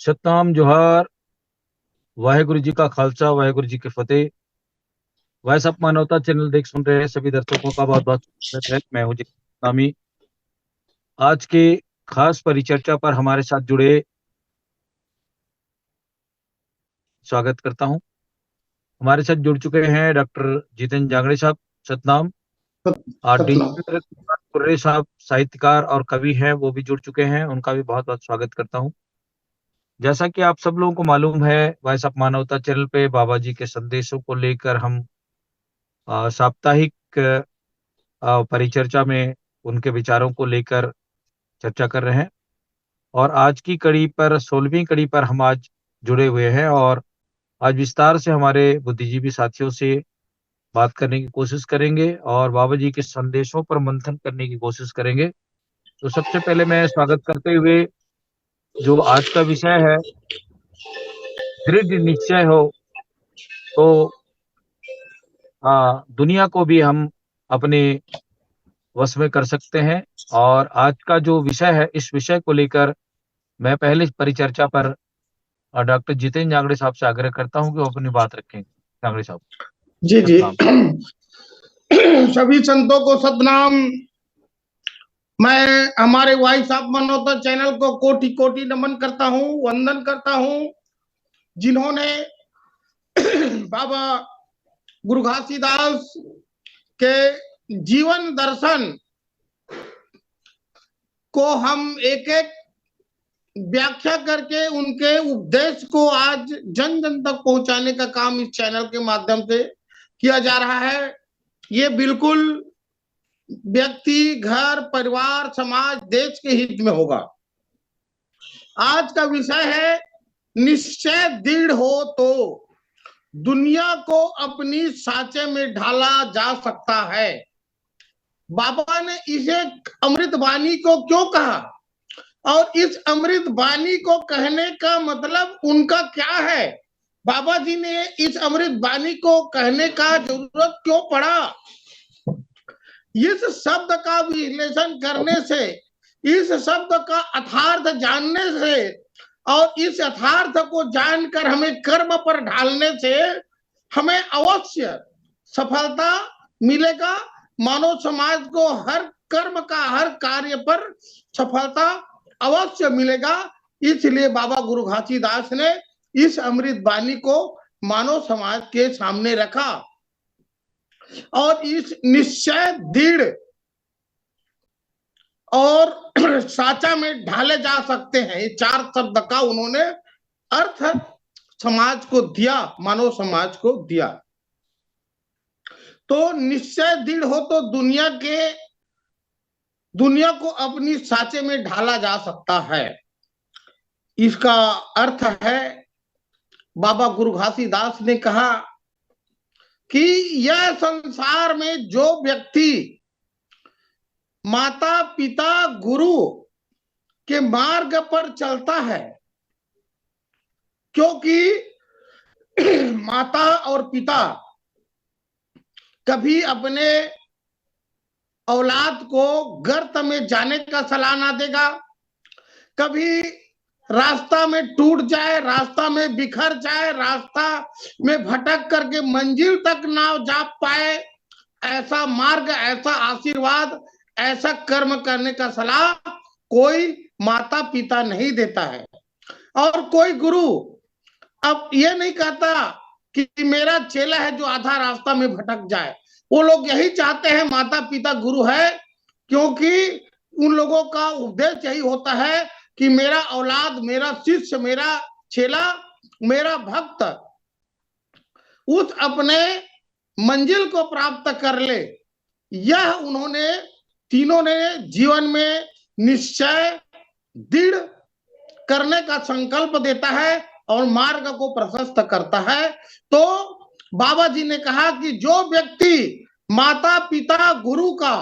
सतनाम जोहार। वाहेगुरु जी का खालसा, वाहेगुरु जी की फतेह। वॉइस ऑफ मानवता चैनल देख सुन रहे हैं सभी दर्शकों का बहुत बहुत स्वागत है। मैं हूं जी नामी। आज के खास परिचर्चा पर हमारे साथ जुड़े स्वागत करता हूं। हमारे साथ जुड़ चुके हैं डॉक्टर जितेंद्र जांगड़े साहब, सतनाम। और सतनाम। डीजेंद्र कुमार कुर्रे साहब साहित्यकार और कवि हैं, वो भी जुड़ चुके हैं। उनका भी बहुत बहुत स्वागत करता हूं। जैसा कि आप सब लोगों को मालूम है, वॉइस ऑफ मानवता चैनल पे बाबा जी के संदेशों को लेकर हम साप्ताहिक परिचर्चा में उनके विचारों को लेकर चर्चा कर रहे हैं। और आज की कड़ी पर 16वीं कड़ी पर हम आज जुड़े हुए हैं और आज विस्तार से हमारे बुद्धिजीवी साथियों से बात करने की कोशिश करेंगे और बाबा जी के संदेशों पर मंथन करने की कोशिश करेंगे। तो सबसे पहले मैं स्वागत करते हुए, जो आज का विषय है, दृढ़ निश्चय हो तो दुनिया को भी हम अपने वश में कर सकते हैं। और आज का जो विषय है, इस विषय को लेकर मैं पहले परिचर्चा पर डॉक्टर जितेंद्र जांगड़े साहब से आग्रह करता हूं कि वो अपनी बात रखें। जांगड़े साहब, जी जी। सतनाम। सभी संतों को सतनाम। मैं हमारे वॉइस ऑफ मानवता चैनल को कोटि कोटि नमन करता हूँ, वंदन करता हूँ, जिन्होंने बाबा गुरु घासीदास के जीवन दर्शन को हम एक एक व्याख्या करके उनके उपदेश को आज जन जन तक पहुंचाने का काम इस चैनल के माध्यम से किया जा रहा है। ये बिल्कुल व्यक्ति, घर, परिवार, समाज, देश के हित में होगा। आज का विषय है निश्चय दृढ़ हो तो दुनिया को अपनी साँचे में ढाला जा सकता है। बाबा ने इसे अमृत वाणी को क्यों कहा और इस अमृत वाणी को कहने का मतलब उनका क्या है? बाबा जी ने इस अमृत वाणी को कहने का जरूरत क्यों पड़ा? इस शब्द का विश्लेषण करने से, इस शब्द का अर्थार्थ जानने से और इस अर्थार्थ को जानकर हमें कर्म पर ढालने से हमें अवश्य सफलता मिलेगा। मानव समाज को हर कर्म का, हर कार्य पर सफलता अवश्य मिलेगा। इसलिए बाबा गुरु घासीदास ने इस अमृत वाणी को मानव समाज के सामने रखा और इस निश्चय दृढ़ और साचा में ढाले जा सकते हैं, ये 4 शब्द का उन्होंने अर्थ समाज को दिया, मानव समाज को दिया। तो निश्चय दृढ़ हो तो दुनिया को अपनी साचे में ढाला जा सकता है। इसका अर्थ है, बाबा गुरु घासीदास ने कहा कि यह संसार में जो व्यक्ति माता पिता गुरु के मार्ग पर चलता है, क्योंकि माता और पिता कभी अपने औलाद को गर्त में जाने का सलाह ना देगा, कभी रास्ता में टूट जाए, रास्ता में बिखर जाए, रास्ता में भटक करके मंजिल तक ना जा पाए, ऐसा मार्ग, ऐसा आशीर्वाद, ऐसा कर्म करने का सलाह कोई माता पिता नहीं देता है। और कोई गुरु अब ये नहीं कहता कि मेरा चेला है जो आधा रास्ता में भटक जाए। वो लोग यही चाहते हैं, माता पिता गुरु है, क्योंकि उन लोगों का उपदेश यही होता है कि मेरा औलाद, मेरा शिष्य, मेरा चेला, मेरा भक्त उस अपने मंजिल को प्राप्त कर ले। यह उन्होंने तीनों ने जीवन में निश्चय दृढ़ करने का संकल्प देता है और मार्ग को प्रशस्त करता है। तो बाबा जी ने कहा कि जो व्यक्ति माता पिता गुरु का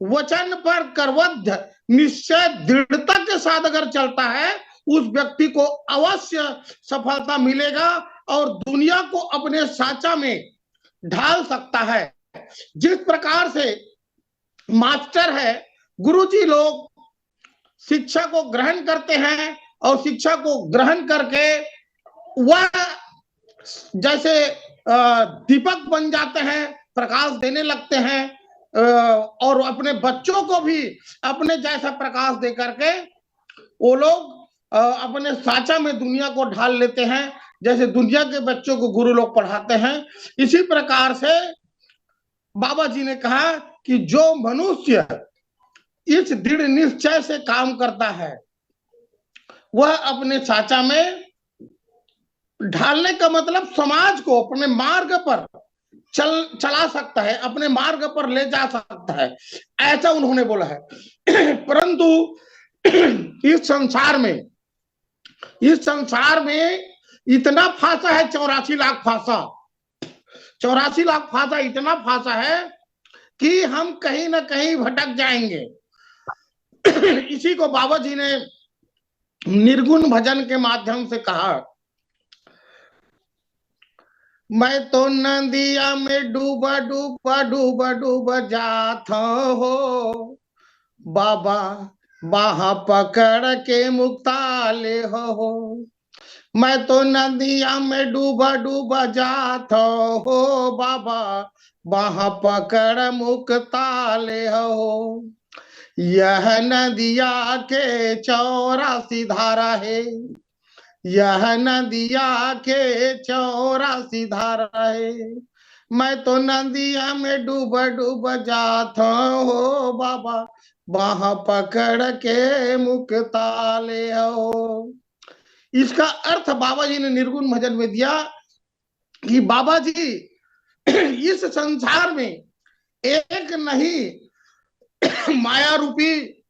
वचन पर करवद्ध निश्चय दृढ़ता के साथ अगर चलता है, उस व्यक्ति को अवश्य सफलता मिलेगा और दुनिया को अपने साचा में ढाल सकता है। जिस प्रकार से मास्टर है, गुरुजी लोग शिक्षा को ग्रहण करते हैं और शिक्षा को ग्रहण करके वह जैसे दीपक बन जाते हैं, प्रकाश देने लगते हैं, और अपने बच्चों को भी अपने जैसा प्रकाश दे करके वो लोग अपने साचा में दुनिया को ढाल लेते हैं, जैसे दुनिया के बच्चों को गुरु लोग पढ़ाते हैं। इसी प्रकार से बाबा जी ने कहा कि जो मनुष्य इस दृढ़ निश्चय से काम करता है वह अपने साचा में ढालने का मतलब समाज को अपने मार्ग पर चला सकता है, अपने मार्ग पर ले जा सकता है, ऐसा उन्होंने बोला है। परंतु इस संसार में इतना फांसा है, 84 लाख फांसा, 84 लाख फांसा, इतना फांसा है कि हम कहीं ना कहीं भटक जाएंगे। इसी को बाबा जी ने निर्गुण भजन के माध्यम से कहा, मैं तो नदिया में डूबा डूबा डूबा डूबा जाता हो, बाबा बाहा पकड़ के मुक्ता ले हो। मैं तो नदिया में डूबा डूबा जाता हो, बाबा बाहा पकड़ मुक्ता ले हो। यह नदिया के 84 धारा है, यह नदिया के 84 धारा है। मैं तो नदिया में डूब डूब जाता हो, बाबा बाह पकड़ के मुक्ता ले हो। इसका अर्थ बाबा जी ने निर्गुण भजन में दिया कि बाबा जी इस संसार में एक नहीं माया रूपी,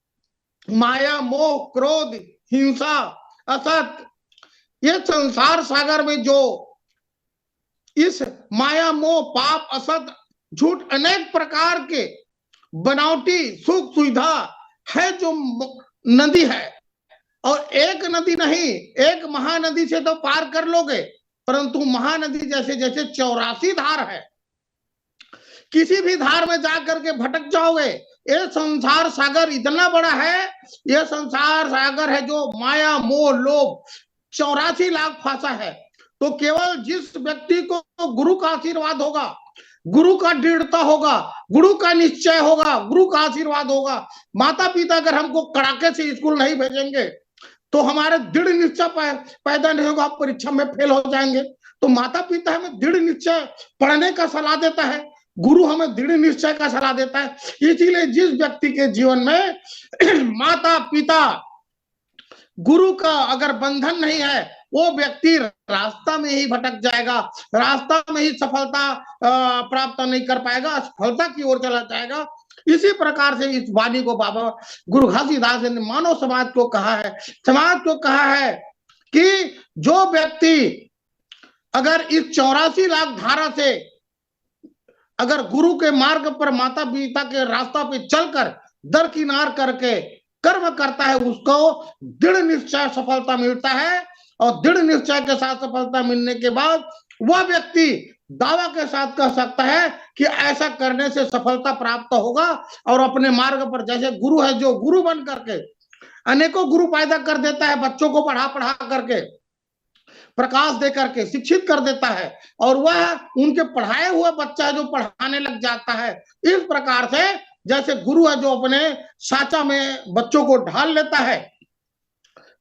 माया मोह क्रोध हिंसा असत, ये संसार सागर में जो इस माया मोह पाप असत झूठ अनेक प्रकार के बनावटी सुख सुविधा है जो नदी है, और एक नदी नहीं, एक महानदी से तो पार कर लोगे, परंतु महानदी जैसे जैसे 84 धार है, किसी भी धार में जाकर के भटक जाओगे। ये संसार सागर इतना बड़ा है, ये संसार सागर है जो माया मोह लोभ 84 लाख फांसा है। तो केवल जिस व्यक्ति को गुरु का आशीर्वाद होगा, गुरु का दृढ़ता होगा, गुरु का निश्चय होगा, गुरु का आशीर्वाद होगा। माता पिता अगर हमको कड़ाके से स्कूल नहीं भेजेंगे तो हमारे दृढ़ निश्चय पैदा नहीं होगा, परीक्षा में फेल हो जाएंगे। तो माता पिता हमें दृढ़ निश्चय पढ़ने का सलाह देता है, गुरु हमें दृढ़ निश्चय का सलाह देता है। इसीलिए जिस व्यक्ति के जीवन में माता पिता गुरु का अगर बंधन नहीं है, वो व्यक्ति रास्ता में ही भटक जाएगा, रास्ता में ही सफलता प्राप्त नहीं कर पाएगा, असफलता की ओर चला जाएगा। इसी प्रकार से इस वाणी को बाबा गुरु घासीदास ने मानव समाज को कहा है, समाज को कहा है कि जो व्यक्ति अगर इस 84 लाख धारा से अगर गुरु के मार्ग पर, माता पिता के रास्ता पे चलकर दरकिनार करके कर्म करता है, उसको दृढ़ निश्चय सफलता मिलता है। और दृढ़ निश्चय के साथ सफलता मिलने के बाद वह व्यक्ति दावा के साथ कह सकता है कि ऐसा करने से सफलता प्राप्त होगा। और अपने मार्ग पर जैसे गुरु है, जो गुरु बन करके अनेकों गुरु पैदा कर देता है, बच्चों को पढ़ा पढ़ा करके प्रकाश दे करके शिक्षित कर देता है, और वह उनके पढ़ाए हुए बच्चा जो पढ़ाने लग जाता है। इस प्रकार से जैसे गुरु है जो अपने साचा में बच्चों को ढाल लेता है,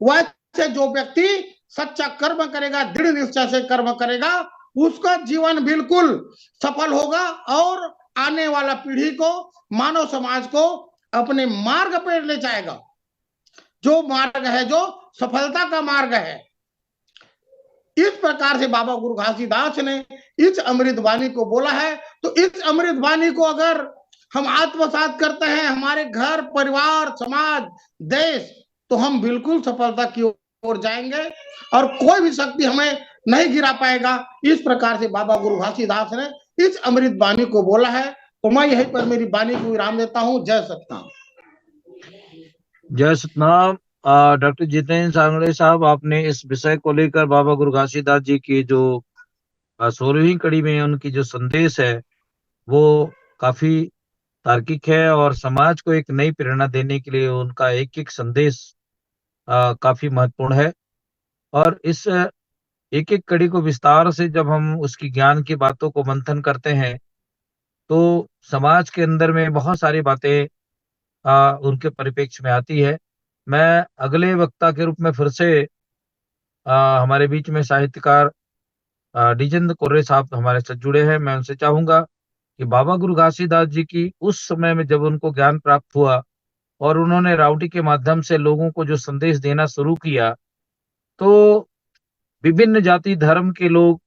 वैसे जो व्यक्ति सच्चा कर्म करेगा, दृढ़ निश्चय से कर्म करेगा, उसका जीवन बिल्कुल सफल होगा और आने वाला पीढ़ी को, मानव समाज को अपने मार्ग पर ले जाएगा, जो मार्ग है जो सफलता का मार्ग है। इस प्रकार से बाबा गुरु घासीदास ने इस अमृत वाणी को बोला है। तो इस अमृत वाणी को अगर हम आत्मसात करते हैं, हमारे घर परिवार समाज देश, तो हम बिल्कुल सफलता की ओर जाएंगे और कोई भी शक्ति हमें नहीं गिरा पाएगा। इस प्रकार से बाबा गुरु घासीदास ने इस अमृत वाणी को बोला है। तो मैं यहीं पर मेरी वाणी को विराम देता हूँ। जय सतनाम। जय सतनाम। डॉक्टर जितेंद्र सांगड़े साहब, आपने इस विषय को लेकर बाबा गुरु घासीदास जी की जो 16वीं कड़ी में उनकी जो संदेश है वो काफी तार्किक है, और समाज को एक नई प्रेरणा देने के लिए उनका एक एक संदेश काफी महत्वपूर्ण है। और इस एक एक कड़ी को विस्तार से जब हम उसकी ज्ञान की बातों को मंथन करते हैं, तो समाज के अंदर में बहुत सारी बातें उनके परिप्रेक्ष्य में आती है। मैं अगले वक्ता के रूप में फिर से हमारे बीच में साहित्यकार द्विजेंद्र कोर्रे साहब हमारे साथ जुड़े हैं। मैं उनसे चाहूंगा कि बाबा गुरु घासीदास जी की उस समय में जब उनको ज्ञान प्राप्त हुआ और उन्होंने राउटी के माध्यम से लोगों को जो संदेश देना शुरू किया, तो विभिन्न जाति धर्म के लोग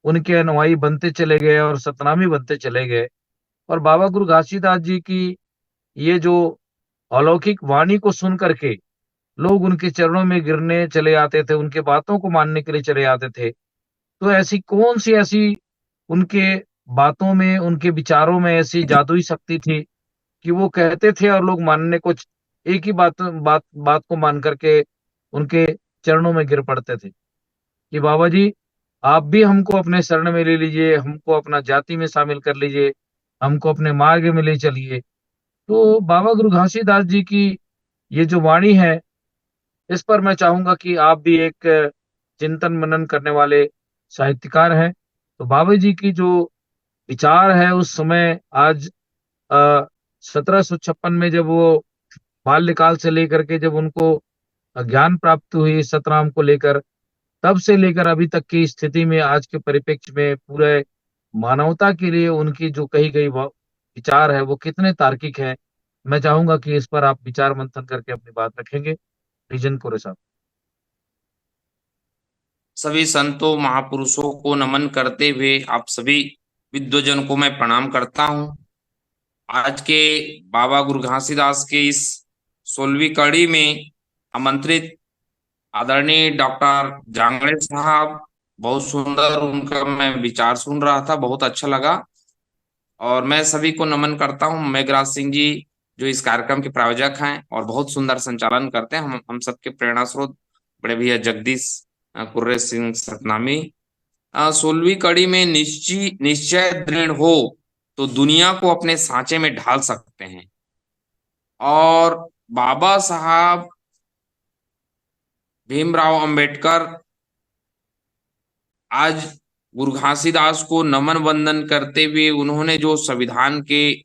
उनके अनुयायी बनते चले गए और सतनामी बनते चले गए। और बाबा गुरु घासीदास जी की ये जो अलौकिक वाणी को सुन करके लोग उनके चरणों में गिरने चले आते थे, उनके बातों को मानने के लिए चले आते थे। तो ऐसी कौन सी ऐसी उनके बातों में, उनके विचारों में ऐसी जादुई शक्ति थी कि वो कहते थे और लोग मानने को एक ही बात को मान करके उनके चरणों में गिर पड़ते थे कि बाबा जी, आप भी हमको अपने शरण में ले लीजिए, हमको अपना जाति में शामिल कर लीजिए, हमको अपने मार्ग में ले चलिए। तो बाबा गुरु घासीदास जी की ये जो वाणी है, इस पर मैं चाहूंगा कि आप भी एक चिंतन मनन करने वाले साहित्यकार हैं। तो बाबा जी की जो विचार है उस समय, आज 1756 में जब वो बाल्यकाल से लेकर के जब उनको ज्ञान प्राप्त हुई सतराम को लेकर, तब से लेकर अभी तक की स्थिति में, आज के परिप्रेक्ष्य में पूरे मानवता के लिए उनकी जो कही गई विचार है वो कितने तार्किक है। मैं चाहूंगा कि इस पर आप विचार मंथन करके अपनी बात रखेंगे। रीजन कोरे साहब। सभी संतों महापुरुषों को नमन करते हुए आप सभी विद्वजन को मैं प्रणाम करता हूं। आज के बाबा गुरु घासीदास के इस 16वीं कड़ी में आमंत्रित आदरणीय डॉक्टर जांगड़े साहब, बहुत सुंदर उनका मैं विचार सुन रहा था, बहुत अच्छा लगा। और मैं सभी को नमन करता हूं। मेघराज सिंह जी जो इस कार्यक्रम के प्रायोजक हैं और बहुत सुंदर संचालन करते हैं, हम सबके प्रेरणा स्रोत बड़े भैया जगदीश कुर्रे सिंह सतनामी। 16वीं कड़ी में निश्चय दृढ़ हो तो दुनिया को अपने सांचे में ढाल सकते हैं। और बाबा साहब भीमराव अंबेडकर आज गुरु घासीदास को नमन वंदन करते हुए उन्होंने जो संविधान के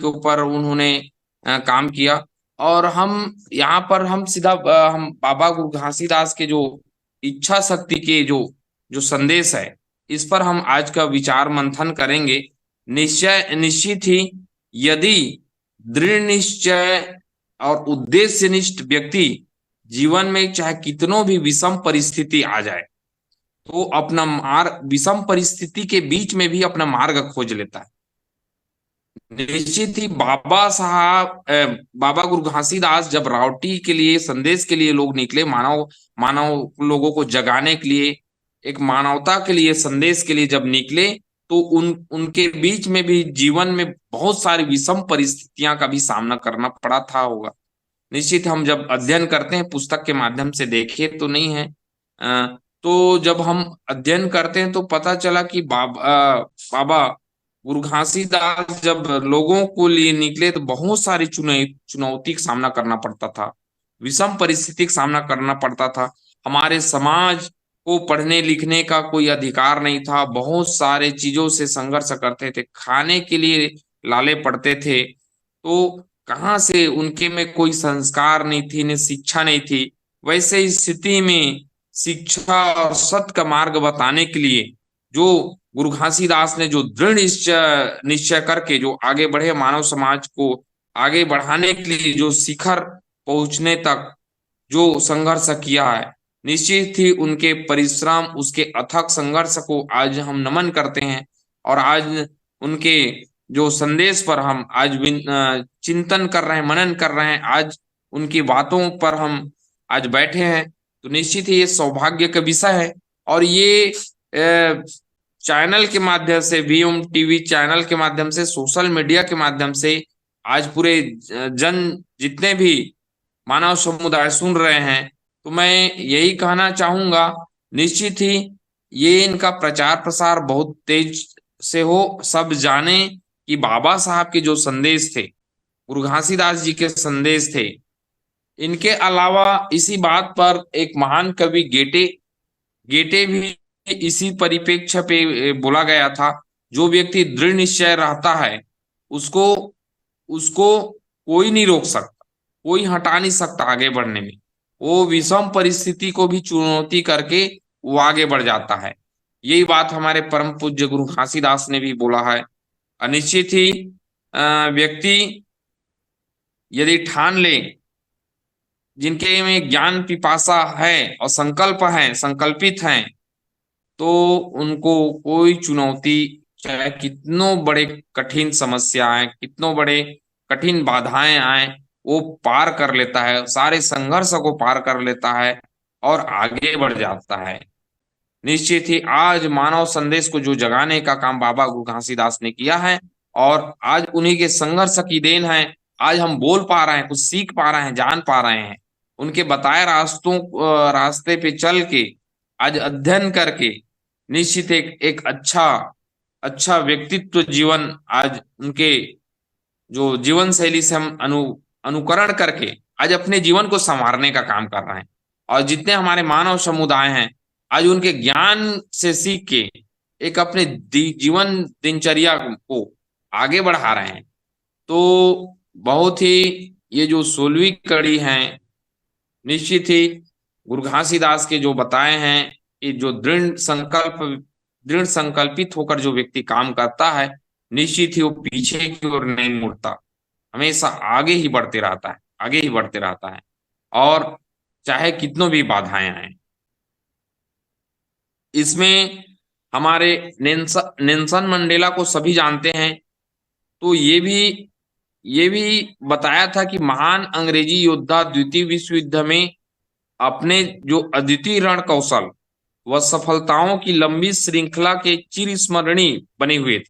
ऊपर उन्होंने काम किया। और हम यहाँ पर हम सीधा हम बाबा गुरु घासीदास के जो इच्छा शक्ति के जो जो संदेश है, इस पर हम आज का विचार मंथन करेंगे। निश्चित ही यदि दृढ़ निश्चय और उद्देश्यनिष्ठ व्यक्ति जीवन में चाहे कितनों भी विषम परिस्थिति आ जाए, तो अपना मार्ग, विषम परिस्थिति के बीच में भी अपना मार्ग खोज लेता है। निश्चित ही बाबा गुरु घासीदास जब राउटी के लिए, संदेश के लिए लोग निकले, मानव लोगों को जगाने के लिए, एक मानवता के लिए, संदेश के लिए जब निकले, तो उनके बीच में भी जीवन में बहुत सारी विषम परिस्थितियां का भी सामना करना पड़ा था होगा। निश्चित हम जब अध्ययन करते हैं, पुस्तक के माध्यम से देखे तो नहीं है, तो जब हम अध्ययन करते हैं तो पता चला कि बाबा गुरु घासीदास जब लोगों को लिए निकले तो बहुत सारी चुनौती का सामना करना पड़ता था, विषम परिस्थिति का सामना करना पड़ता था। हमारे समाज को पढ़ने लिखने का कोई अधिकार नहीं था, बहुत सारे चीजों से संघर्ष करते थे, खाने के लिए लाले पड़ते थे, तो कहाँ से, उनके में कोई संस्कार नहीं थी, न शिक्षा नहीं थी। वैसे स्थिति में शिक्षा और सत्य का मार्ग बताने के लिए जो गुरु घासीदास ने जो दृढ़ निश्चय करके जो आगे बढ़े, मानव समाज को आगे बढ़ाने के लिए जो शिखर पहुंचने तक जो संघर्ष किया है, निश्चित ही उनके परिश्रम, उसके अथक संघर्ष को आज हम नमन करते हैं। और आज उनके जो संदेश पर हम आज चिंतन कर रहे हैं, मनन कर रहे हैं, आज उनकी बातों पर हम आज बैठे हैं, तो निश्चित ही ये सौभाग्य का विषय है। और ये चैनल के माध्यम से, वीएम टीवी चैनल के माध्यम से, सोशल मीडिया के माध्यम से आज पूरे जितने भी मानव समुदाय सुन रहे हैं, तो मैं यही कहना चाहूंगा, निश्चित ही ये इनका प्रचार प्रसार बहुत तेज से हो, सब जाने कि बाबा साहब के जो संदेश थे, गुरु घासीदास जी के संदेश थे, इनके अलावा इसी बात पर एक महान कवि गेटे गेटे भी इसी परिप्रेक्ष्य पे बोला गया था, जो व्यक्ति दृढ़ निश्चय रहता है उसको उसको कोई नहीं रोक सकता, कोई हटा नहीं सकता आगे बढ़ने में। वो विषम परिस्थिति को भी चुनौती करके वो आगे बढ़ जाता है। यही बात हमारे परम पूज्य गुरु घासीदास ने भी बोला है। अनिश्चित ही व्यक्ति यदि ठान ले, जिनके में ज्ञान पिपासा है और संकल्प है, संकल्पित हैं, तो उनको कोई चुनौती, चाहे कितनों बड़े कठिन समस्याएं, कितनों बड़े कठिन बाधाएं आए, वो पार कर लेता है, सारे संघर्ष को पार कर लेता है और आगे बढ़ जाता है। निश्चित ही आज मानव संदेश को जो जगाने का काम बाबा गुरु घासीदास ने किया है, और आज उन्हीं के संघर्ष की देन है, आज हम बोल पा रहे हैं, कुछ सीख पा रहे हैं, जान पा रहे हैं। उनके बताए रास्ते पे चल के, आज अध्ययन करके निश्चित एक अच्छा अच्छा व्यक्तित्व जीवन आज उनके जो जीवन शैली से हम अनुकरण करके आज अपने जीवन को संवारने का काम कर रहे हैं। और जितने हमारे मानव समुदाय हैं, आज उनके ज्ञान से सीख के एक अपने जीवन दिनचर्या को आगे बढ़ा रहे हैं। तो बहुत ही ये जो 16वीं कड़ी है, निश्चित ही गुरु घासीदास के जो बताए हैं कि जो दृढ़ संकल्पित होकर जो व्यक्ति काम करता है, निश्चित ही वो पीछे की ओर नहीं मुड़ता, हमेशा आगे ही बढ़ते रहता है, आगे ही बढ़ते रहता है, और चाहे कितनों भी बाधाएं आए। इसमें हमारे नेल्सन मंडेला को सभी जानते हैं। तो ये भी बताया था कि महान अंग्रेजी योद्धा द्वितीय विश्व युद्ध में अपने जो अद्वितीय रण कौशल व सफलताओं की लंबी श्रृंखला के चिरस्मरणीय बने हुए थे।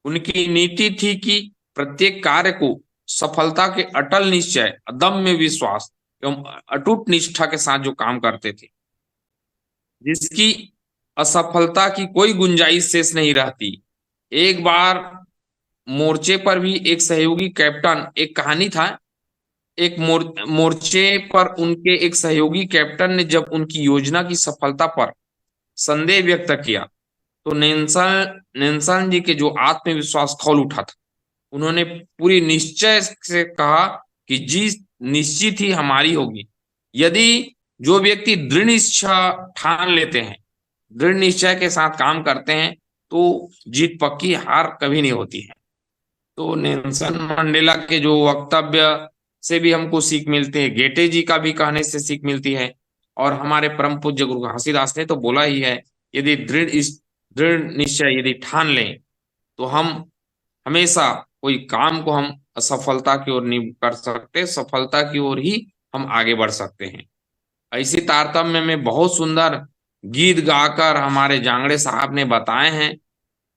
उनकी नीति थी कि प्रत्येक कार्य को सफलता के अटल निश्चय, अदम्य विश्वास एवं अटूट निष्ठा के साथ जो काम करते थे, जिसकी असफलता की कोई गुंजाइश शेष नहीं रहती। एक बार मोर्चे पर भी एक सहयोगी कैप्टन, एक कहानी था, एक मोर्चे पर उनके एक सहयोगी कैप्टन ने जब उनकी योजना की सफलता पर संदेह व्यक्त किया, तो नेल्सन जी के जो आत्मविश्वास खौल उठा था। उन्होंने पूरी निश्चय से कहा कि जी निश्चित ही हमारी होगी। यदि जो व्यक्ति दृढ़ निश्चय ठान लेते हैं, दृढ़ निश्चय के साथ काम करते हैं, तो जीत पक्की, हार कभी नहीं होती है। तो नेल्सन मंडेला के जो वक्तव्य से भी हमको सीख मिलती है, गेटे जी का भी कहने से सीख मिलती है, और हमारे परम पूज्य गुरु घासीदास ने तो बोला ही है, यदि दृढ़ निश्चय यदि ठान लें, तो हम हमेशा कोई काम को हम असफलता की ओर नहीं कर सकते, सफलता की ओर ही हम आगे बढ़ सकते हैं। इसी तारतम्य में बहुत सुंदर गीत गाकर हमारे जांगड़े साहब ने बताए हैं।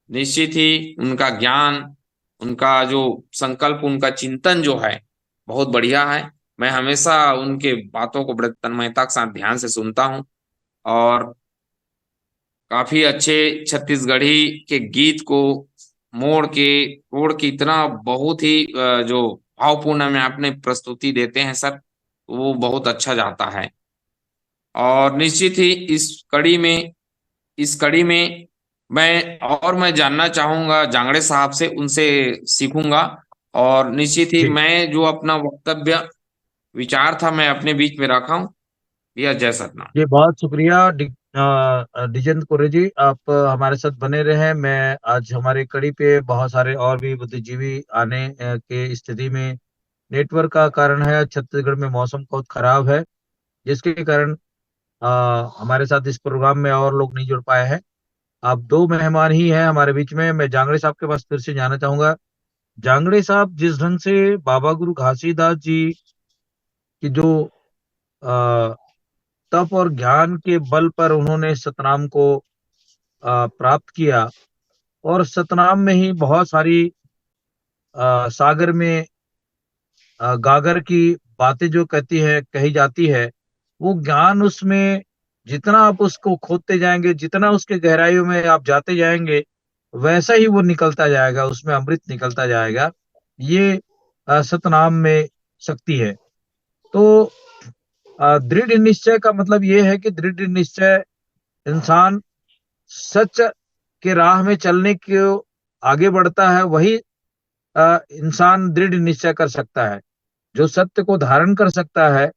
निश्चित ही उनका ज्ञान, उनका जो संकल्प, उनका चिंतन जो है बहुत बढ़िया है। मैं हमेशा उनके बातों को बड़े तन्मयता के साथ ध्यान से सुनता हूँ, और काफी अच्छे छत्तीसगढ़ी के गीत को मोड़ के तोड़ के इतना बहुत ही जो भावपूर्ण में आपने प्रस्तुति देते हैं सर, वो बहुत अच्छा जाता है। और निश्चित ही इस कड़ी में मैं जानना चाहूंगा जांगड़े साहब से, उनसे सीखूंगा। और निश्चित ही जी मैं जो अपना वक्तव्य विचार था मैं अपने बीच में रखा हूँ। भैया जय सतनाम। जी, बहुत शुक्रिया डिजेंद्र कोरे जी, आप हमारे साथ बने रहे। मैं आज हमारे कड़ी पे बहुत सारे और भी बुद्धिजीवी आने के स्थिति में नेटवर्क का कारण है, छत्तीसगढ़ में मौसम बहुत खराब है, जिसके कारण हमारे साथ इस प्रोग्राम में और लोग नहीं जुड़ पाए हैं। आप दो मेहमान ही हैं हमारे बीच में। मैं जांगड़े साहब के पास फिर से जाना चाहूंगा। जांगड़े साहब, जिस ढंग से बाबा गुरु घासीदास जी की जो अ, तप और ज्ञान के बल पर उन्होंने सतनाम को प्राप्त किया, और सतनाम में ही बहुत सारी सागर में गागर की बातें जो कही जाती है, वो ज्ञान उसमें जितना आप उसको खोदते जाएंगे, जितना उसके गहराइयों में आप जाते जाएंगे, वैसा ही वो निकलता जाएगा, उसमें अमृत निकलता जाएगा। ये सतनाम में शक्ति है। तो दृढ़ निश्चय का मतलब ये है कि दृढ़ निश्चय इंसान सच के राह में चलने के आगे बढ़ता है, वही इंसान दृढ़ निश्चय कर सकता है। जो सत्य को धारण कर सकता है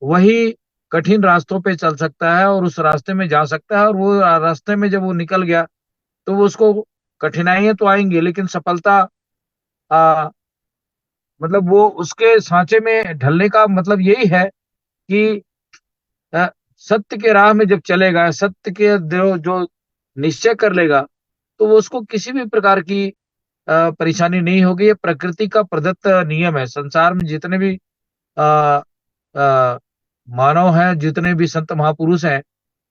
वही कठिन रास्तों पे चल सकता है और उस रास्ते में जा सकता है, और वो रास्ते में जब वो निकल गया तो वो उसको कठिनाइयां तो आएंगी, लेकिन सफलता आ, मतलब वो उसके सांचे में ढलने का मतलब यही है कि अ, सत्य के राह में जब चलेगा, सत्य के जो निश्चय कर लेगा, तो वो उसको किसी भी प्रकार की परेशानी नहीं होगी। ये प्रकृति का प्रदत्त नियम है। संसार में जितने भी आ, आ, मानव हैं, जितने भी संत महापुरुष हैं,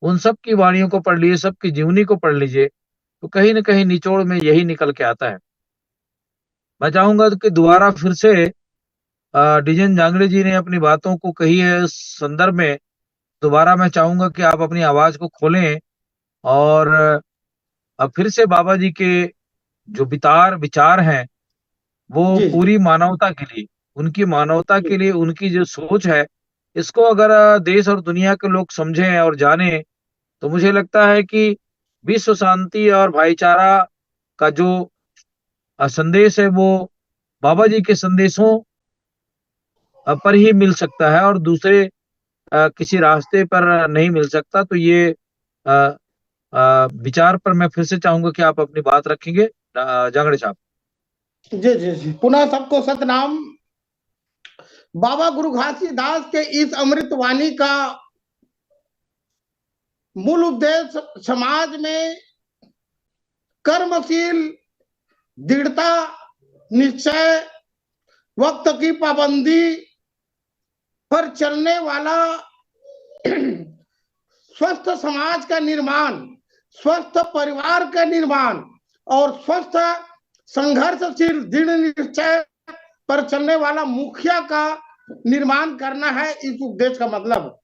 उन सब की वाणियों को पढ़ लीजिए, सबकी जीवनी को पढ़ लीजिए, तो कहीं ना कहीं निचोड़ में यही निकल के आता है। मैं चाहूंगा कि दोबारा फिर से डीजन जांगड़े जी ने अपनी बातों को कही है, इस संदर्भ में दोबारा मैं चाहूंगा कि आप अपनी आवाज को खोलें और अब फिर से बाबा जी के जो विचार विचार हैं वो जी जी पूरी मानवता के लिए, उनकी मानवता जी के लिए उनकी जो सोच है, इसको अगर देश और दुनिया के लोग समझें और जानें, तो मुझे लगता है कि विश्व शांति और भाईचारा का जो संदेश है वो बाबा जी के संदेशों पर ही मिल सकता है, और दूसरे किसी रास्ते पर नहीं मिल सकता। तो ये अ, विचार पर मैं फिर से चाहूंगा कि आप अपनी बात रखेंगे, जांगड़े साहब। जी जी जी पुनः सबको सतनाम। बाबा गुरु घासीदास के इस अमृत वाणी का मूल उद्देश्य समाज में कर्मशील, दृढ़ता, निश्चय, वक्त की पाबंदी पर चलने वाला स्वस्थ समाज का निर्माण, स्वस्थ परिवार का निर्माण और स्वस्थ संघर्षशील दृढ़ निश्चय पर चलने वाला मुखिया का निर्माण करना है। इस उद्देश्य का मतलब,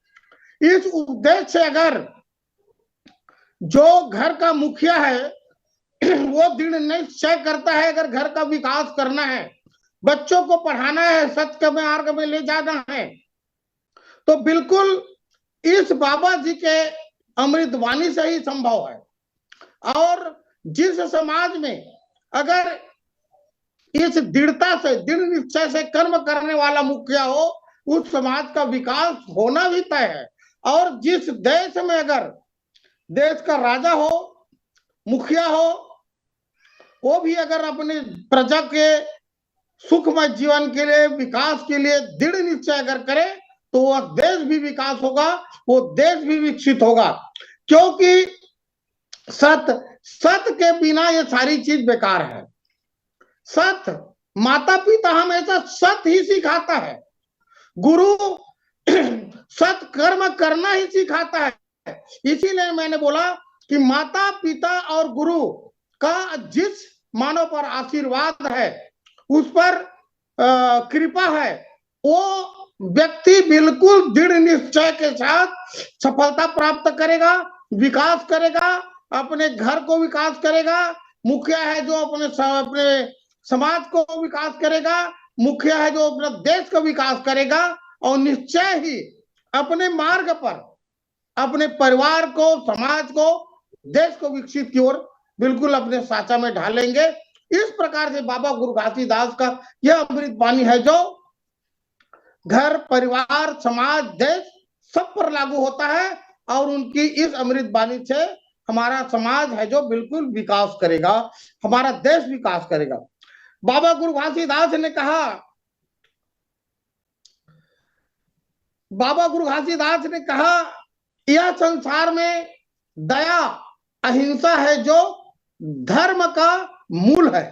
इस उद्देश्य से अगर जो घर का मुखिया है वो दृढ़ निश्चय करता है, अगर घर का विकास करना है, बच्चों को पढ़ाना है, सत्य के मार्ग में ले जाना है, तो बिल्कुल इस बाबा जी के अमृत वाणी से ही संभव है। और जिस समाज में अगर इस दृढ़ता से, दृढ़ निश्चय से कर्म करने वाला मुखिया हो, उस समाज का विकास होना भी तय है। और जिस देश में अगर देश का राजा हो, मुखिया हो, वो भी अगर अपने प्रजा के सुखमय जीवन के लिए, विकास के लिए दृढ़ निश्चय अगर करे, तो वह देश भी विकास होगा, वो देश भी विकसित होगा। क्योंकि सत्य के बिना ये सारी चीज बेकार है। सत्य, माता पिता हमेशा सत्य ही सिखाता है, गुरु सत्य कर्म करना ही सिखाता है। इसीलिए मैंने बोला कि माता पिता और गुरु का जिस मानव पर आशीर्वाद है, उस पर कृपा है, वो व्यक्ति बिल्कुल दृढ़ निश्चय के साथ सफलता प्राप्त करेगा, विकास करेगा, अपने घर को विकास करेगा। मुखिया है जो अपने समाज को विकास करेगा, मुखिया है जो अपने देश का विकास करेगा, और निश्चय ही अपने मार्ग पर अपने परिवार को, समाज को, देश को विकसित की ओर बिल्कुल अपने साचा में ढालेंगे। इस प्रकार से बाबा गुरु घासीदास का यह अमृत वाणी है जो घर, परिवार, समाज, देश सब पर लागू होता है। और उनकी इस अमृत वाणी से हमारा समाज है जो बिल्कुल विकास करेगा, हमारा देश विकास करेगा। बाबा गुरु घासीदास ने कहा, बाबा गुरु घासीदास ने कहा, यह संसार में दया, अहिंसा है जो धर्म का मूल है।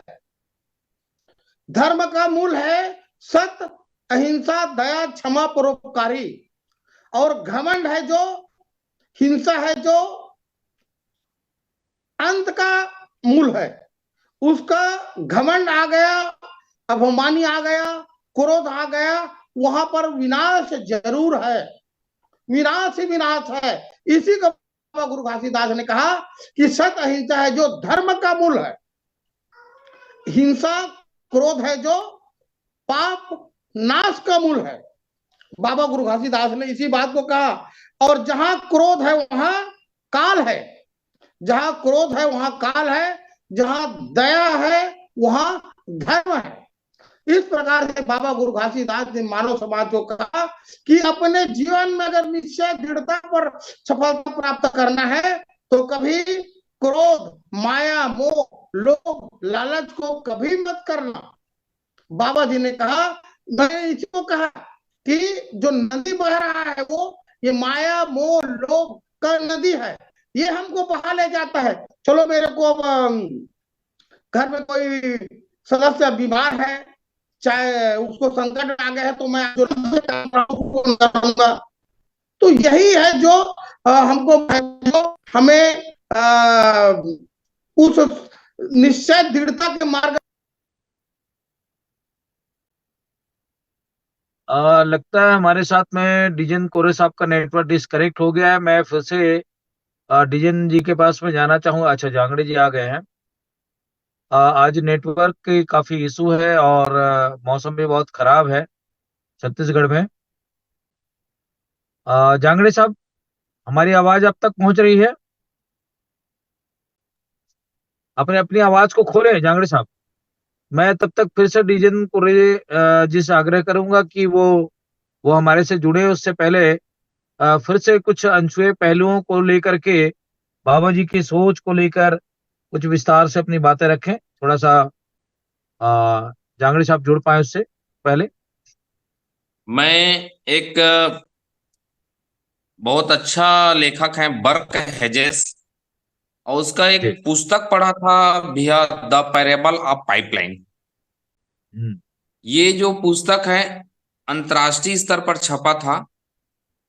धर्म का मूल है सत्य, अहिंसा, दया, क्षमा, परोपकारी। और घमंड है जो, हिंसा है जो अंत का मूल है। उसका घमंड आ गया, अभिमानी आ गया, क्रोध आ गया, वहां पर विनाश जरूर है, विनाश ही विनाश है। इसी को बाबा गुरु घासीदास ने कहा कि सत्य अहिंसा है जो धर्म का मूल है, हिंसा क्रोध है जो पाप नाश का मूल है, बाबा गुरु घासीदास ने इसी बात को कहा। और जहां क्रोध है वहां काल है, जहां क्रोध है वहां काल है, जहां दया है वहां धर्म है। इस प्रकार से बाबा गुरु घासीदास ने मानव समाज को कहा कि अपने जीवन में अगर निश्चय दृढ़ता पर सफलता प्राप्त करना है तो कभी क्रोध, माया, मोह, लोभ, लालच को कभी मत करना। बाबा जी ने कहा, मैंने इसी को कहा कि जो नदी बह रहा है वो ये माया, मोह, लोभ का नदी है, ये हमको बहा ले जाता है। चलो मेरे को घर में कोई सदस्य बीमार है, चाहे उसको संकट आ गया है, तो मैं जो तो यही है जो हमको जो हमें उस निश्चय दृढ़ता के मार्ग। लगता है हमारे साथ में डीजन कोरे साहब का नेटवर्क डिस्कनेक्ट हो गया है। मैं फिर से डीजन जी के पास में जाना चाहूंगा। अच्छा, जांगड़े जी आ गए हैं। आज नेटवर्क की काफी इशू है और मौसम भी बहुत खराब है छत्तीसगढ़ में। जांगड़े साहब, हमारी आवाज अब तक पहुंच रही है? अपने अपनी आवाज को खोले जांगड़े साहब। मैं तब तक फिर से डीजन कोरे जी से आग्रह करूंगा कि वो हमारे से जुड़े। उससे पहले फिर से कुछ अनछुए पहलुओं को लेकर के, बाबा जी की सोच को लेकर कुछ विस्तार से अपनी बातें रखें। थोड़ा सा जांगड़े साहब जुड़ पाए उससे पहले। मैं एक बहुत अच्छा लेखक है बर्क हेजेस, और उसका एक जी। पुस्तक पढ़ा था भैया, द पैरेबल ऑफ पाइपलाइन। हम्म। ये जो पुस्तक है अंतर्राष्ट्रीय स्तर पर छपा था,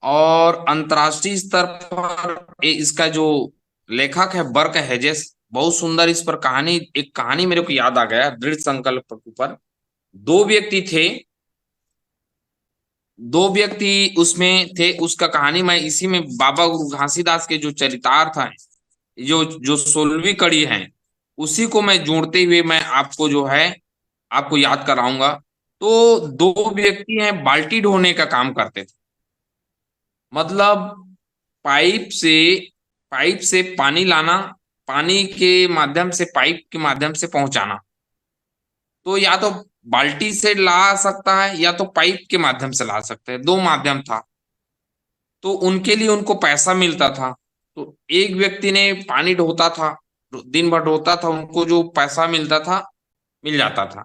और अंतर्राष्ट्रीय स्तर पर इसका जो लेखक है बर्क हेजेस, बहुत सुंदर इस पर कहानी, एक कहानी मेरे को याद आ गया दृढ़ संकल्प के ऊपर। दो व्यक्ति थे, दो व्यक्ति उसमें थे। उसका कहानी मैं इसी में बाबा गुरु घासीदास के जो चरितार्थ हैं, जो जो 16वीं कड़ी है, उसी को मैं जोड़ते हुए मैं आपको जो है आपको याद कराऊंगा। तो दो व्यक्ति हैं, बाल्टी ढोने का काम करते थे। मतलब पाइप से पाइप से पानी लाना, पानी के माध्यम से, पाइप के माध्यम से पहुंचाना। तो या तो बाल्टी से ला सकता है या तो पाइप के माध्यम से ला सकते हैं, दो माध्यम था। तो उनके लिए उनको पैसा मिलता था। तो एक व्यक्ति ने पानी ढोता था, दिन भर ढोता था, उनको जो पैसा मिलता था मिल जाता था।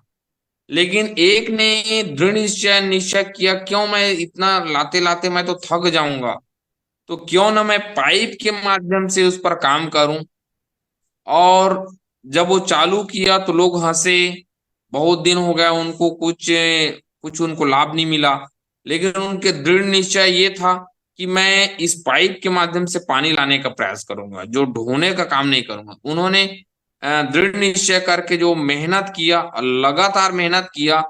लेकिन एक ने दृढ़ निश्चय किया, क्यों मैं इतना लाते लाते मैं तो थक जाऊंगा, तो क्यों ना मैं पाइप के माध्यम से उस पर काम करूं। और जब वो चालू किया तो लोग हंसे, बहुत दिन हो गया उनको कुछ कुछ उनको लाभ नहीं मिला। लेकिन उनके दृढ़ निश्चय ये था कि मैं इस पाइप के माध्यम से पानी लाने का प्रयास करूंगा, जो ढोने का काम नहीं करूंगा। उन्होंने दृढ़ निश्चय करके जो मेहनत किया, लगातार मेहनत किया,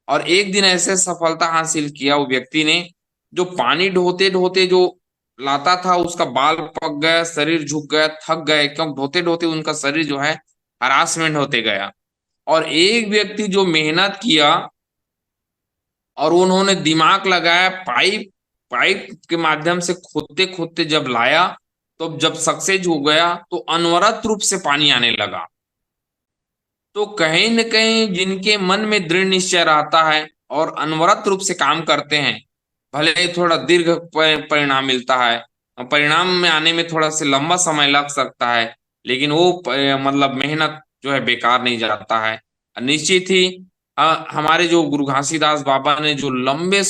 और एक दिन ऐसे सफलता हासिल किया वो व्यक्ति ने, जो पानी ढोते ढोते जो लाता था उसका बाल पक गया, शरीर झुक गया, थक गए, क्योंकि ढोते ढोते उनका शरीर जो है हरासमेंट होते गया। और एक व्यक्ति जो मेहनत किया और उन्होंने दिमाग लगाया, पाइप पाइप के माध्यम से खोदते खोदते जब लाया, तो जब सक्सेस हो गया तो अनवरत रूप से पानी आने लगा। तो कहीं न कहीं जिनके मन में दृढ़ निश्चय रहता है और अनवरत रूप से काम करते हैं, भले ही थोड़ा दीर्घ परिणाम मिलता है, परिणाम में आने में थोड़ा से लंबा समय लग सकता है, लेकिन वो मतलब मेहनत जो है बेकार नहीं जाता है। निश्चित ही हमारे जो गुरु घासीदास बाबा ने जो लंबे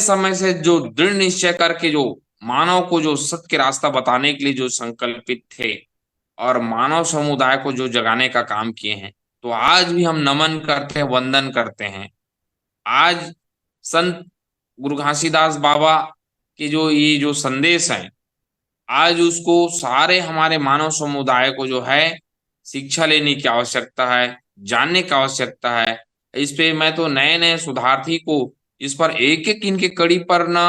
समय से जो दृढ़ निश्चय करके जो मानव को जो सत्य के रास्ता बताने के लिए जो संकल्पित थे, और मानव समुदाय को जो जगाने का काम किए हैं, तो आज भी हम नमन करते हैं, वंदन करते हैं। आज संत गुरु घासीदास बाबा के जो ये जो संदेश है, आज उसको सारे हमारे मानव समुदाय को जो है शिक्षा लेने की आवश्यकता है, जानने की आवश्यकता है। इस पे मैं तो नए नए शोधार्थी को इस पर एक एक इनके कड़ी पर ना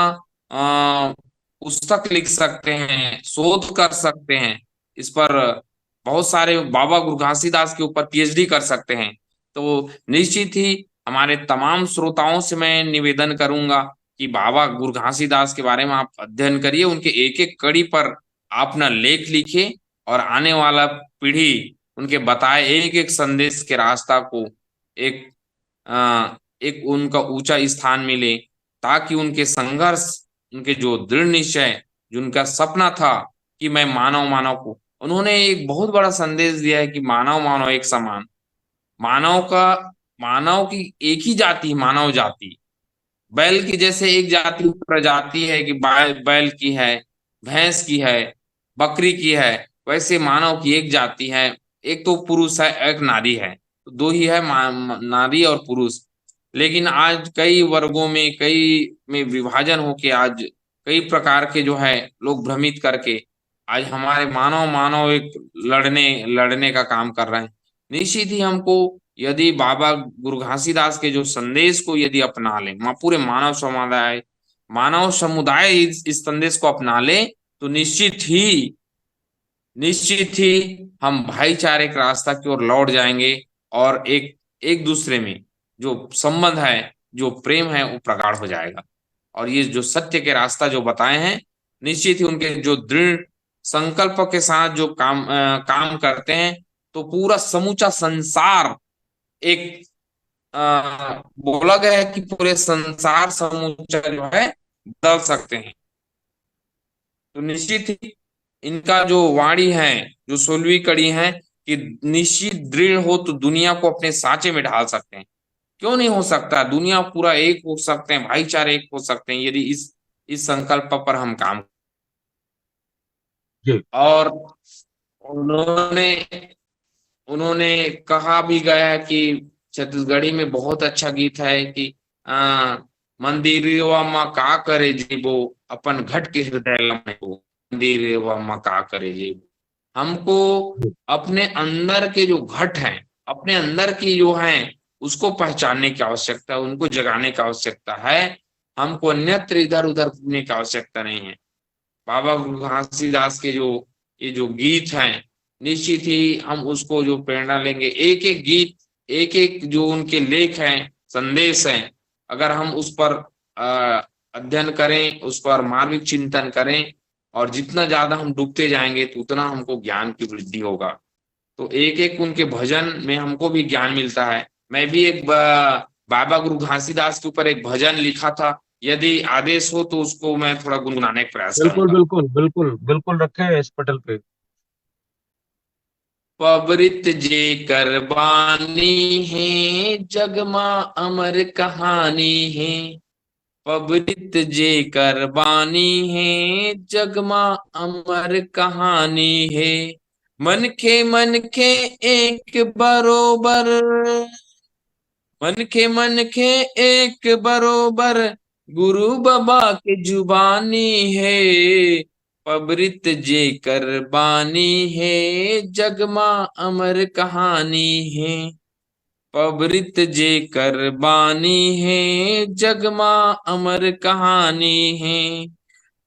पुस्तक लिख सकते हैं, शोध कर सकते हैं इस पर, बहुत सारे बाबा गुरु घासीदास के ऊपर पीएचडी कर सकते हैं। तो निश्चित ही हमारे तमाम श्रोताओं से मैं निवेदन करूंगा कि बाबा गुरु घासीदास के बारे में आप अध्ययन करिए, उनके एक एक कड़ी पर आप अपना लेख लिखिए और आने वाला पीढ़ी उनके बताए एक एक संदेश के रास्ता को एक एक उनका ऊंचा स्थान मिले, ताकि उनके संघर्ष, उनके जो दृढ़ निश्चय, जो उनका सपना था कि मैं मानव मानव को, उन्होंने एक बहुत बड़ा संदेश दिया है कि मानव मानव एक समान। मानव का मानव की एक ही जाति, मानव जाति। बैल की जैसे एक जाति प्रजाति है कि बैल की है, भैंस की है, बकरी की है, वैसे मानव की एक जाति है। एक तो पुरुष है, एक नारी है, तो दो ही है, नारी और पुरुष। लेकिन आज कई वर्गों में, कई में विभाजन होके आज कई प्रकार के जो है लोग भ्रमित करके आज हमारे मानव मानव एक लड़ने लड़ने का काम कर रहे हैं। निश्चित ही हमको, यदि बाबा गुरु घासीदास के जो संदेश को यदि अपना ले, पूरे मानव समुदाय इस संदेश को अपना ले, तो निश्चित ही हम भाईचारे के रास्ता की ओर लौट जाएंगे और एक एक दूसरे में जो संबंध है, जो प्रेम है, वो प्रगाढ़ हो जाएगा। और ये जो सत्य के रास्ता जो बताए हैं, निश्चित ही उनके जो दृढ़ संकल्प के साथ जो काम करते हैं, तो पूरा समूचा संसार एक बोला गया है कि पूरे संसार समूचा जो है बदल सकते हैं। तो निश्चित ही इनका जो वाणी है, जो 16वीं कड़ी है कि निश्चित दृढ़ हो तो दुनिया को अपने साँचे में ढाल सकते हैं। क्यों नहीं हो सकता? दुनिया पूरा एक हो सकते हैं, भाईचारे एक हो सकते हैं, यदि इस संकल्प पर हम काम। जी और उन्होंने उन्होंने कहा भी गया है कि छत्तीसगढ़ी में बहुत अच्छा गीत है कि मंदिरवा मा का करे जीवो अपन घट के हृदय लम्हे को, मंदिरवा मा का करे जीवो। हमको अपने अंदर के जो घट हैं, अपने अंदर की जो हैं, उसको पहचानने की आवश्यकता है, उनको जगाने की आवश्यकता है। हमको अन्यत्र इधर उधर घूमने की आवश्यकता नहीं है। बाबा गुरु घासीदास के जो ये जो गीत हैं, निश्चित ही हम उसको जो प्रेरणा लेंगे, एक एक गीत, एक एक जो उनके लेख हैं, संदेश हैं, अगर हम उस पर अध्ययन करें, उस पर मार्मिक चिंतन करें, और जितना ज्यादा हम डूबते जाएंगे तो उतना हमको ज्ञान की वृद्धि होगा। तो एक एक उनके भजन में हमको भी ज्ञान मिलता है। मैं भी एक बाबा गुरु घासीदास के ऊपर एक भजन लिखा था, यदि आदेश हो तो उसको मैं थोड़ा गुनगुनाने का प्रयास बिल्कुल करूंगा। बिल्कुल बिल्कुल बिल्कुल रखे इस पटल पे। पवृत जे कर बानी है, जगमा अमर कहानी है। पवृत जे कर बानी है, जगमा अमर कहानी है। मन के एक बरोबर, मन के एक बरोबर, गुरु बाबा के जुबानी है। पबरित जे कर बानी है, जगमा अमर कहानी है। पबरित जे कर बानी है, जगमा अमर कहानी है।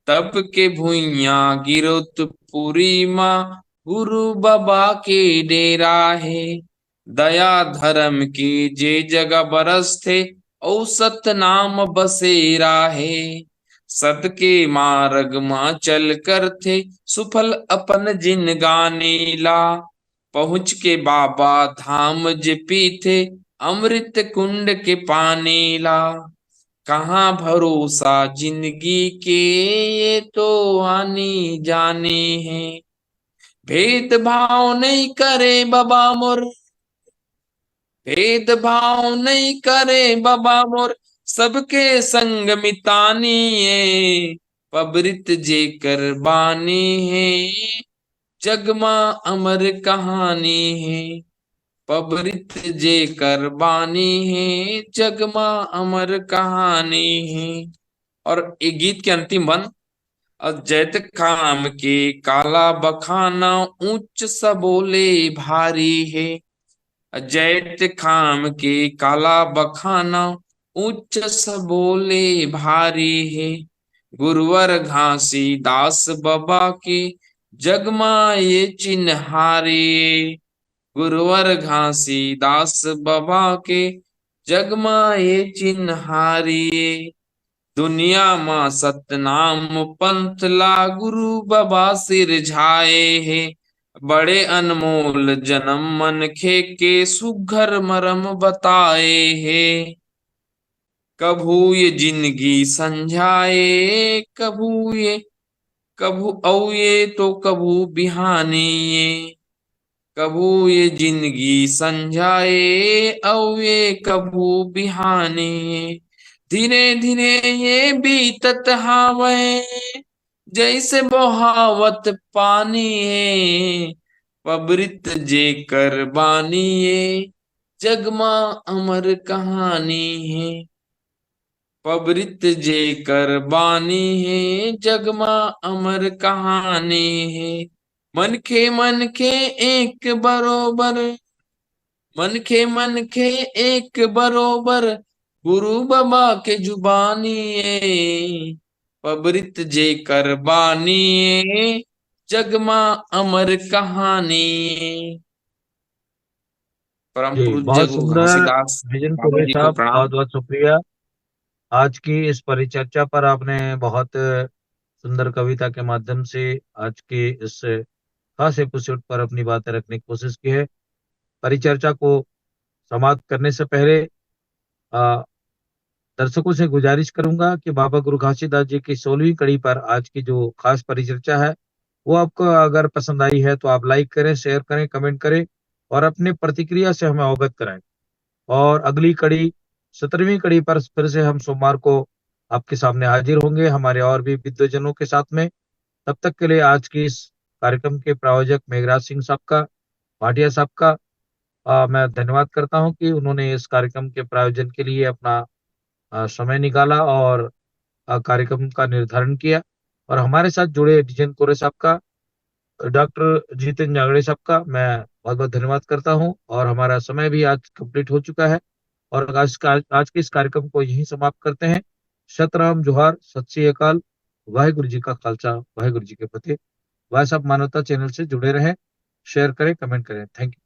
तब के भुइया गिरोत पूरी माँ, गुरु बाबा के डेरा है। दया धर्म की जे जगह बरस थे, औसत नाम बसेरा है। सत के मार्ग माँ चल कर थे, सुफल अपन जिन गानेला। पहुँच के बाबा धाम जे पीते, अमृत कुंड के पानीला। कहाँ भरोसा जिंदगी के, ये तो आनी जाने हैं। भेदभाव नहीं करे बाबा मोर, भेदभाव नहीं करे बाबा मोर, सबके संग मितानिए। पबरित जे कर बानी है, जगमा अमर कहानी है। पबरित जे कर बानी है, जगमा अमर कहानी है। और एक गीत के अंतिम बंद, अजैत खाम के काला बखाना, ऊंच सबोले भारी है। अजैत खाम के काला बखाना, उच्च सबोले भारी है। गुरुवर घासी दास बाबा के, जगमा ये चिन्हारे। गुरुवर घासी दास बाबा के, जग माए चिन्हारिये, दुनिया मां सतनाम पंथ ला, गुरु बाबा सिरझाए है। बड़े अनमोल जन्म मन खे के, सुघर मरम बताए है। कभू ये जिंदगी समझाए, कभू औ ये तो कभू बिहानी ये। कभू ये जिंदगी समझाए, औ ये कभू बिहानी ये। धीरे धीरे ये बीतत हावे, जैसे बहावत पानी है। पबरित जे कर बानी ये, जग मां अमर कहानी है। पबरित जे कर बानी है, जग मां अमर कहानी है। मन के एक बरोबर, मन के एक बरोबर, गुरु बाबा के जुबानी है। पबरित जे कर बानी है, जग मां अमर कहानी है। परम जी, पूज्य बहुत गुरु सुंदर। घासीदास विजन बाबा कुरे जी को साहब, प्रणाम। बहुत बहुत शुक्रिया। आज की इस परिचर्चा पर आपने बहुत सुंदर कविता के माध्यम से आज के इस खास एपिसोड पर अपनी बातें रखने की कोशिश की है। परिचर्चा को समाप्त करने से पहले अ, दर्शकों से गुजारिश करूंगा कि बाबा गुरु घासीदास जी की 16वीं कड़ी पर आज की जो खास परिचर्चा है, वो आपको अगर पसंद आई है तो आप लाइक करें, शेयर करें, कमेंट करें और अपने प्रतिक्रिया से हमें अवगत कराएं। और अगली कड़ी 17वीं कड़ी पर फिर से हम सोमवार को आपके सामने हाजिर होंगे हमारे और भी विद्वजनों के साथ में। तब तक के लिए आज की इस कार्यक्रम के प्रायोजक मेघराज सिंह साहब का, भाटिया साहब का मैं धन्यवाद करता हूं कि उन्होंने इस कार्यक्रम के प्रायोजन के लिए अपना समय निकाला और कार्यक्रम का निर्धारण किया। और हमारे साथ जुड़े डिजन कोरे साहब का, डॉक्टर जितेंद्र जांगड़े साहब का मैं बहुत बहुत धन्यवाद करता हूं। और हमारा समय भी आज कंप्लीट हो चुका है और आज के इस कार्यक्रम को यहीं समाप्त करते हैं। सतराम जोहार, सत श्री अकाल, वाहिगुरु जी का खालसा, वाहिगुरु जी के फतेह। भाई साहब मानवता चैनल से जुड़े रहें, शेयर करें, कमेंट करें। Thank you.